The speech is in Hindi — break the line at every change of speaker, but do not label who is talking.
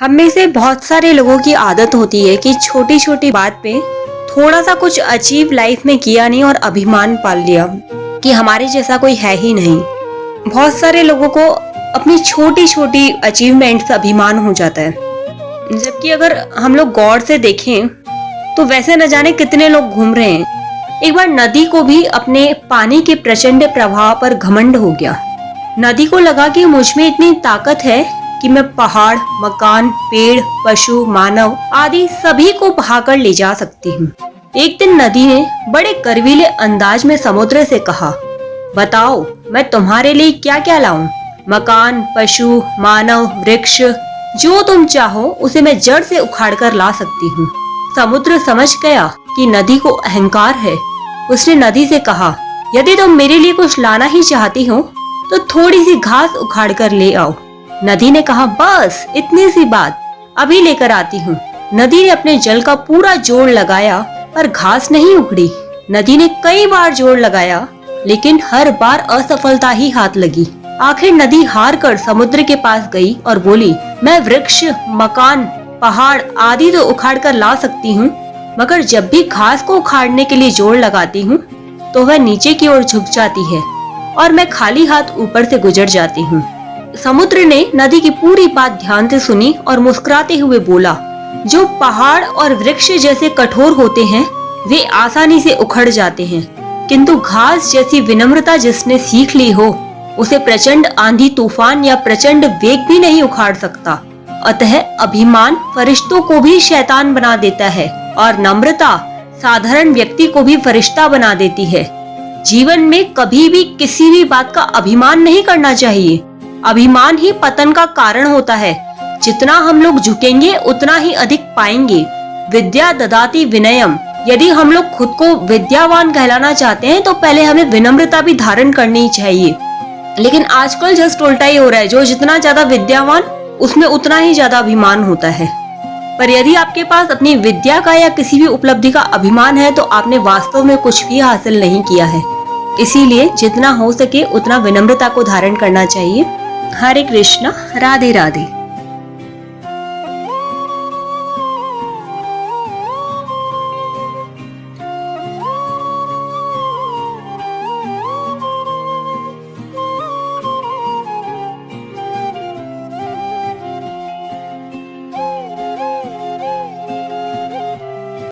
हम में से बहुत सारे लोगों की आदत होती है कि छोटी छोटी बात पे थोड़ा सा कुछ अचीव लाइफ में किया नहीं और अभिमान पाल लिया कि हमारे जैसा कोई है ही नहीं। बहुत सारे लोगों को अपनी छोटी छोटी अचीवमेंट से अभिमान हो जाता है, जबकि अगर हम लोग गौर से देखें तो वैसे न जाने कितने लोग घूम रहे हैं। एक बार नदी को भी अपने पानी के प्रचंड प्रभाव पर घमंड हो गया। नदी को लगा कि मुझ में इतनी ताकत है कि मैं पहाड़, मकान, पेड़, पशु, मानव आदि सभी को बहाकर ले जा सकती हूँ। एक दिन नदी ने बड़े गर्वीले अंदाज में समुद्र से कहा, बताओ मैं तुम्हारे लिए क्या क्या लाऊं? मकान, पशु, मानव, वृक्ष, जो तुम चाहो उसे मैं जड़ से उखाड़ कर ला सकती हूँ। समुद्र समझ गया कि नदी को अहंकार है। उसने नदी से कहा, यदि तुम मेरे लिए कुछ लाना ही चाहती हो तो थोड़ी सी घास उखाड़ कर ले आओ। नदी ने कहा, बस इतनी सी बात, अभी लेकर आती हूँ। नदी ने अपने जल का पूरा जोर लगाया पर घास नहीं उखड़ी। नदी ने कई बार जोर लगाया लेकिन हर बार असफलता ही हाथ लगी। आखिर नदी हार कर समुद्र के पास गई और बोली, मैं वृक्ष, मकान, पहाड़ आदि तो उखाड़ कर ला सकती हूँ, मगर जब भी घास को उखाड़ने के लिए जोर लगाती हूँ तो वह नीचे की ओर झुक जाती है और मैं खाली हाथ ऊपर से गुजर जाती हूँ। समुद्र ने नदी की पूरी बात ध्यान से सुनी और मुस्कुराते हुए बोला, जो पहाड़ और वृक्ष जैसे कठोर होते हैं वे आसानी से उखड़ जाते हैं, किंतु घास जैसी विनम्रता जिसने सीख ली हो उसे प्रचंड आंधी तूफान या प्रचंड वेग भी नहीं उखाड़ सकता। अतः अभिमान फरिश्तों को भी शैतान बना देता है और नम्रता साधारण व्यक्ति को भी फरिश्ता बना देती है। जीवन में कभी भी किसी भी बात का अभिमान नहीं करना चाहिए। अभिमान ही पतन का कारण होता है। जितना हम लोग झुकेंगे उतना ही अधिक पाएंगे। विद्या ददाति विनयम। यदि हम लोग खुद को विद्यावान कहलाना चाहते हैं तो पहले हमें विनम्रता भी धारण करनी चाहिए। लेकिन आजकल जस्ट उल्टा ही हो रहा है, जो जितना ज्यादा विद्यावान उसमें उतना ही ज्यादा अभिमान होता है। पर यदि आपके पास अपनी विद्या का या किसी भी उपलब्धि का अभिमान है तो आपने वास्तव में कुछ भी हासिल नहीं किया है। इसीलिए जितना हो सके उतना विनम्रता को धारण करना चाहिए। हरे कृष्णा, राधे राधे।